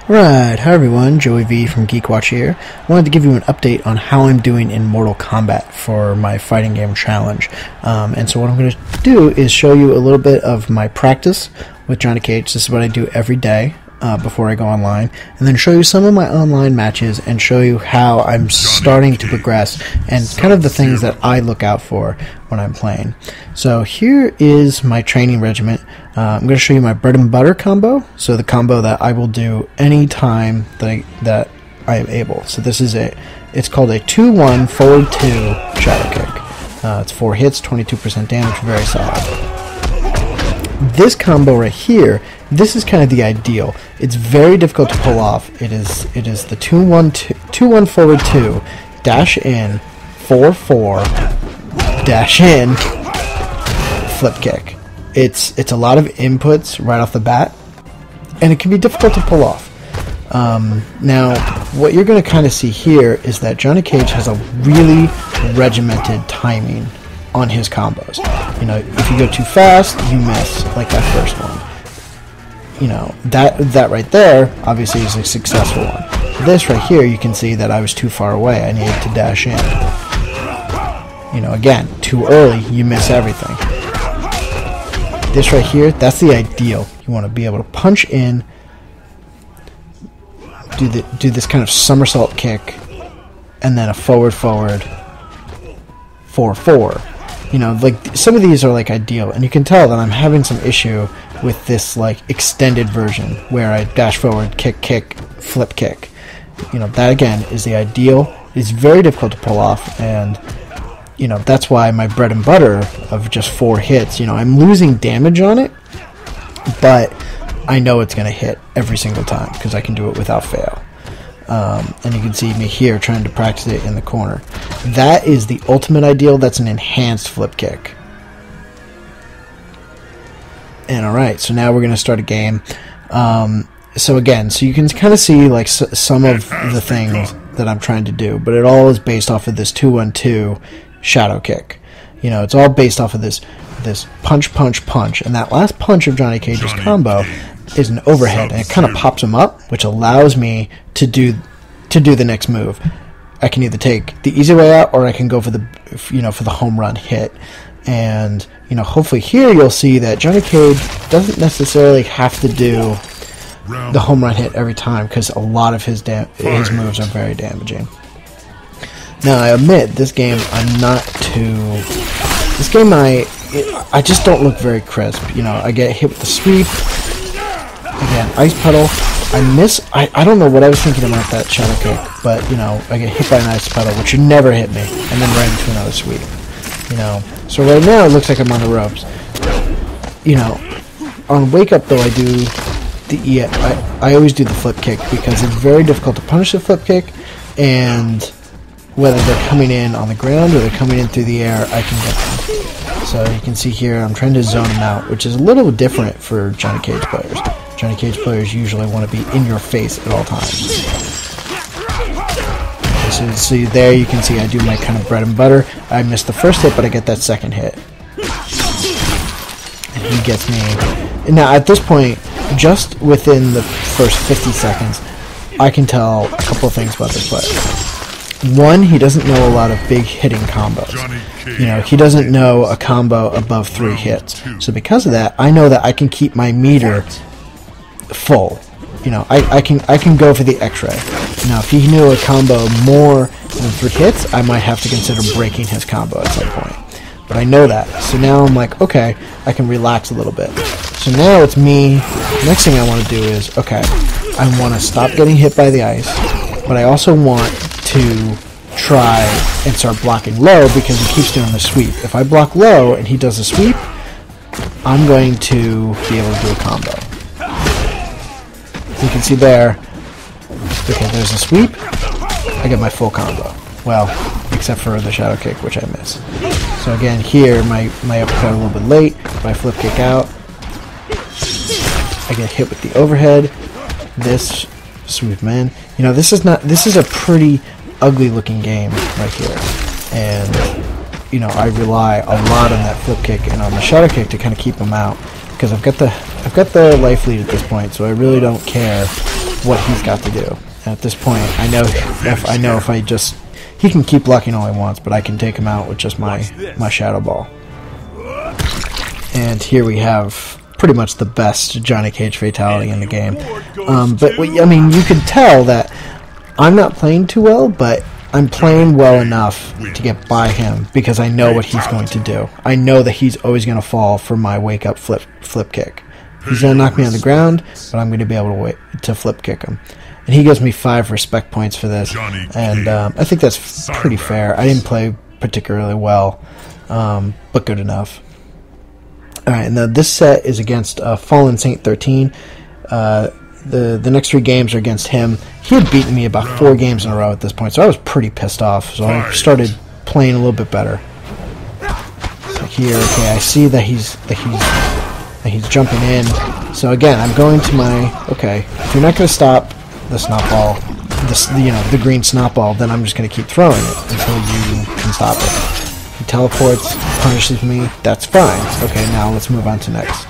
Right, hi everyone, Joey V from Geek Watch here. I wanted to give you an update on how I'm doing in Mortal Kombat for my fighting game challenge. And so what I'm going to do is show you a little bit of my practice with Johnny Cage. This is what I do every day before I go online. And then show you some of my online matches and show you how I'm starting to progress and kind of the things that I look out for when I'm playing. So here is my training regiment. I'm going to show you my bread and butter combo, so the combo that I will do any time that I am able. So this is it's called a 2-1 forward 2 shadow kick. It's 4 hits, 22% damage, very solid. This combo right here, this is kind of the ideal. It's very difficult to pull off. It is the 2-1 forward 2 dash in 4-4 dash in flip kick. It's a lot of inputs right off the bat, and it can be difficult to pull off. Now, what you're going to kind of see here is that Johnny Cage has a really regimented timing on his combos. You know, if you go too fast, you miss, like that first one. You know, that right there, obviously, is a successful one. This right here, you can see that I was too far away. I needed to dash in. You know, again, too early, you miss everything. This right here, that's the ideal. You want to be able to punch in, do this kind of somersault kick, and then a forward 4-4. You know, like some of these are like ideal, and you can tell that I'm having some issue with this like extended version where I dash forward, kick, flip kick. You know, that again is the ideal. It's very difficult to pull off, and you know, that's why my bread and butter of just 4 hits, you know, I'm losing damage on it, but I know it's going to hit every single time because I can do it without fail. And you can see me here trying to practice it in the corner. That is the ultimate ideal. That's an enhanced flip kick. And alright, so now we're going to start a game. So you can kind of see like some of the things that I'm trying to do, but it all is based off of this 2-1-2 shadow kick. You know, it's all based off of this punch, and that last punch of Johnny Cage's combo is an overhead, and it kind of pops him up, which allows me to do the next move. I can either take the easy way out, or I can go for the home run hit. And you know, hopefully here you'll see that Johnny Cage doesn't necessarily have to do the home run hit every time, because a lot of his moves are very damaging. Now, I admit, this game I'm not too... This game I just don't look very crisp. You know, I get hit with the sweep. Again, ice pedal. I miss... I don't know what I was thinking about that shadow kick, but, you know, I get hit by an ice pedal, which should never hit me, and then right into another sweep. You know, so right now it looks like I'm on the ropes. You know, on Wake Up, though, I do I always do the flip kick, because it's very difficult to punish the flip kick, and whether they're coming in on the ground or they're coming in through the air, I can get them. So you can see here, I'm trying to zone them out, which is a little different for Johnny Cage players. Johnny Cage players usually want to be in your face at all times. Okay, so there you can see I do my kind of bread and butter. I missed the first hit, but I get that second hit. And he gets me. And now at this point, just within the first 50 seconds, I can tell a couple of things about this player. One, he doesn't know a lot of big hitting combos. You know, he doesn't know a combo above 3 hits. So because of that, I know that I can keep my meter full. You know, I can go for the X-ray. Now, if he knew a combo more than 3 hits, I might have to consider breaking his combo at some point. But I know that. So now I'm like, okay, I can relax a little bit. So now it's me. Next thing I want to do is, okay, I want to stop getting hit by the ice, but I also want to try and start blocking low, because he keeps doing the sweep. If I block low and he does a sweep, I'm going to be able to do a combo. You can see there, okay, there's a sweep, I get my full combo. Well, except for the shadow kick, which I miss. So again, here, my uppercut a little bit late, if I flip kick out, I get hit with the overhead, this sweep man. You know, this is a pretty ugly looking game right here, and you know, I rely a lot on that flip kick and on the shadow kick to kind of keep him out, because I've got the life lead at this point, so I really don't care what he's got to do. And at this point, I know if I just, he can keep blocking all he wants, but I can take him out with just my Shadow Ball. And here we have pretty much the best Johnny Cage fatality in the game. But I mean, you can tell that I'm not playing too well, but I'm playing well enough to get by him because I know what he's going to do. I know that he's always going to fall for my wake up flip kick. He's going to knock me on the ground, but I'm going to be able to flip kick him. And he gives me 5 respect points for this, and I think that's pretty fair. I didn't play particularly well, but good enough. Alright, now this set is against Fallen Saint 13. The next 3 games are against him. He had beaten me about 4 games in a row at this point, so I was pretty pissed off. So I started playing a little bit better. So here, okay, I see that he's jumping in. So again, I'm going to my, okay, if you're not going to stop the snot ball, the green snot ball, then I'm just going to keep throwing it until you can stop it. He teleports, punishes me, that's fine. Okay, now let's move on to next.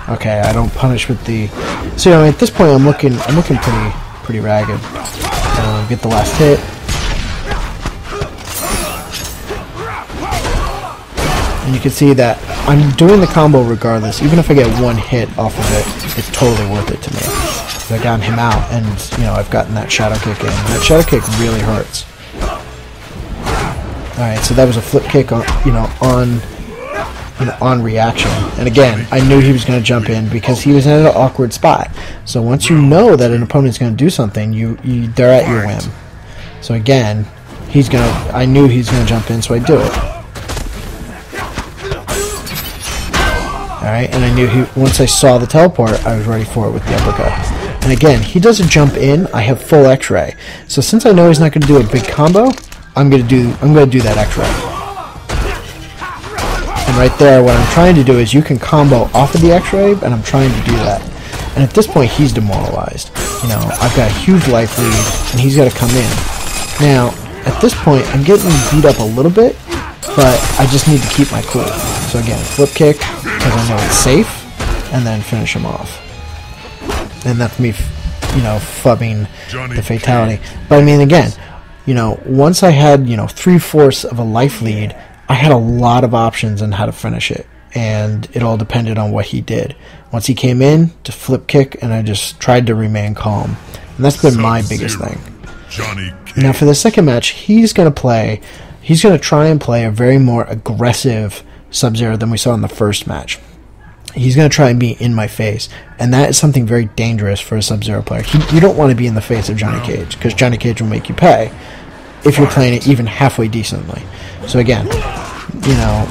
Okay, I don't punish with the... So, you know, at this point I'm looking pretty ragged. Get the last hit. And you can see that I'm doing the combo regardless. Even if I get 1 hit off of it, it's totally worth it to me. I've gotten him out, and, you know, I've gotten that shadow kick in. That shadow kick really hurts. Alright, so that was a flip kick on reaction. And again, I knew he was going to jump in because he was in an awkward spot. So once you know that an opponent's going to do something, they're at your whim. So again, I knew he's going to jump in, so I do it. Alright, and I knew once I saw the teleport, I was ready for it with the uppercut. And again, he doesn't jump in, I have full X-ray. So since I know he's not going to do a big combo, I'm going to do that X-ray. And right there, what I'm trying to do is you can combo off of the X-ray, and I'm trying to do that. And at this point, he's demoralized. You know, I've got a huge life lead, and he's got to come in. Now, at this point, I'm getting beat up a little bit, but I just need to keep my cool. So again, flip kick, because I know it's safe, and then finish him off. And that's me, you know, fubbing the fatality. But I mean, again, you know, once I had, you know, 3/4 of a life lead, I had a lot of options on how to finish it, and it all depended on what he did. Once he came in, to flip kick, and I just tried to remain calm. And that's been my biggest thing. Now for the second match, he's going to try and play a very more aggressive Sub-Zero than we saw in the first match. He's going to try and be in my face, and that is something very dangerous for a Sub-Zero player. You don't want to be in the face of Johnny Cage, because Johnny Cage will make you pay if you're playing it even halfway decently. So again, you know,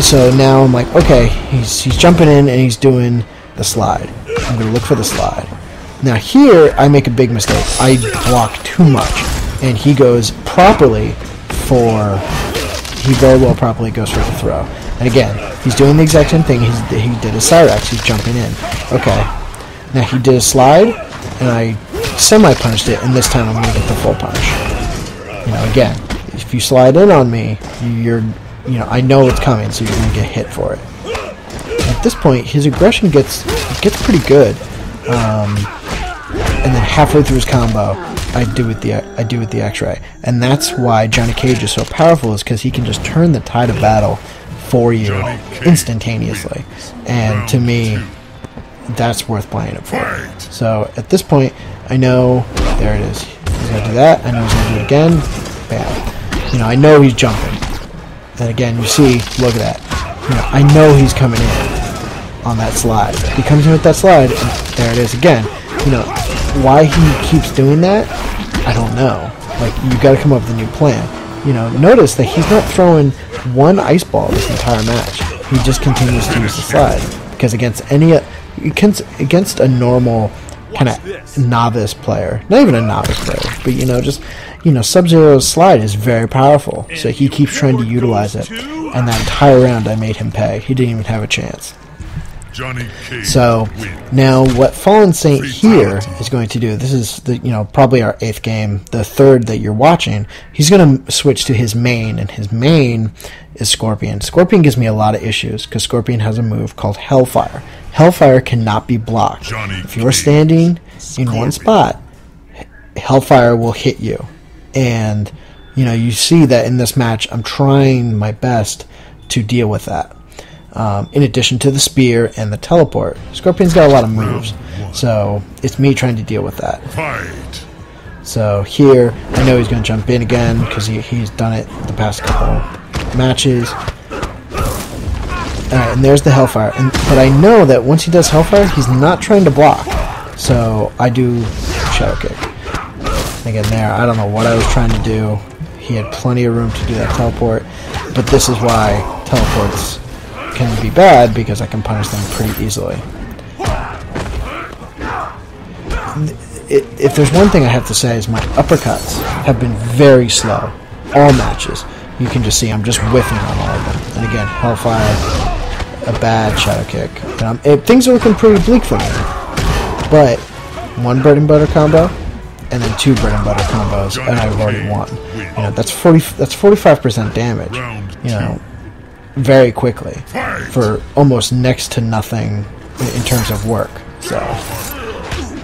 so now I'm like, okay, he's jumping in and he's doing the slide. I'm going to look for the slide. Now here, I make a big mistake. I block too much, and he goes properly for... He very well properly goes for the throw. And again, he's doing the exact same thing he did a Cyrax. He's jumping in. Okay. Now he did a slide, and I semi-punished it, and this time I'm going to get the full punish. You know, again, if you slide in on me, I know it's coming, so you're going to get hit for it. At this point, his aggression gets pretty good. And then halfway through his combo, I do with the X-ray, and that's why Johnny Cage is so powerful, is because he can just turn the tide of battle for you instantaneously. And to me, that's worth playing it for. So at this point, I know there it is. He's gonna do that. I know he's gonna do it again. Bam. You know, I know he's jumping. And again, you see, look at that. You know, I know he's coming in on that slide. He comes in with that slide, and there it is again. You know, why he keeps doing that, I don't know. Like, you got to come up with a new plan. You know, notice that he's not throwing one ice ball this entire match. He just continues to use the slide, because against a normal kind of novice player, not even a novice player, but Sub-Zero's slide is very powerful. So he keeps trying to utilize it, and that entire round I made him pay. He didn't even have a chance. So now what Fallen Saint here is going to do, this is probably our 8th game, the 3rd that you're watching. He's going to switch to his main, and his main is Scorpion. Scorpion gives me a lot of issues because Scorpion has a move called Hellfire. Hellfire cannot be blocked. If you're standing in one spot, Hellfire will hit you. And, you know, you see that in this match, I'm trying my best to deal with that. In addition to the spear and the teleport. Scorpion's got a lot of moves, so it's me trying to deal with that. So here, I know he's going to jump in again, because he's done it the past couple matches. Alright, and there's the Hellfire. But I know that once he does Hellfire, he's not trying to block. So I do Shadow Kick. Again, there, I don't know what I was trying to do. He had plenty of room to do that teleport. But this is why teleports can be bad, because I can punish them pretty easily. If there's one thing I have to say is my uppercuts have been very slow. All matches. You can just see I'm just whiffing on all of them. And again, Hellfire, a bad Shadow Kick. Things are looking pretty bleak for me. But one bread and butter combo, and then 2 bread and butter combos, and I've already won. You know, that's 45% damage. You know, very quickly for almost next to nothing in terms of work. So,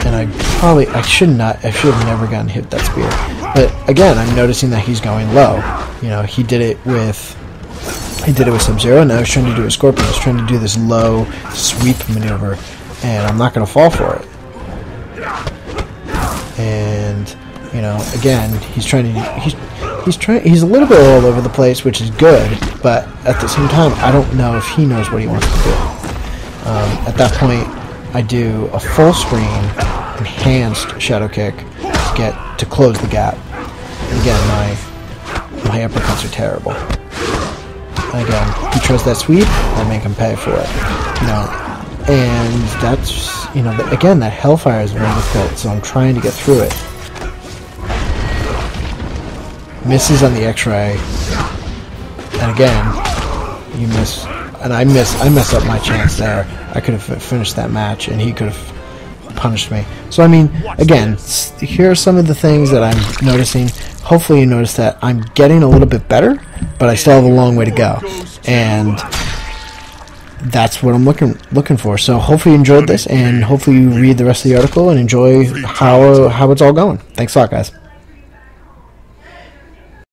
and I should have never gotten hit with that spear. But again, I'm noticing that he's going low. You know, he did it with Sub-Zero. Now he's trying to do it with Scorpion. He's trying to do this low sweep maneuver, and I'm not going to fall for it. And you know, again, he's a little bit all over the place, which is good. But at the same time, I don't know if he knows what he wants to do. At that point, I do a full screen enhanced Shadow Kick to close the gap. And again, my uppercuts are terrible. And again, he tries that sweep, I make him pay for it. You know, and that's, you know, again, that Hellfire is very difficult, so I'm trying to get through it. Misses on the X-ray, and again, you miss, and I mess up my chance there. I could have finished that match, and he could have punished me. So I mean, again, here are some of the things that I'm noticing. Hopefully you notice that I'm getting a little bit better, but I still have a long way to go, and that's what I'm looking for. So hopefully you enjoyed this, and hopefully you read the rest of the article and enjoy how it's all going. Thanks a lot, guys.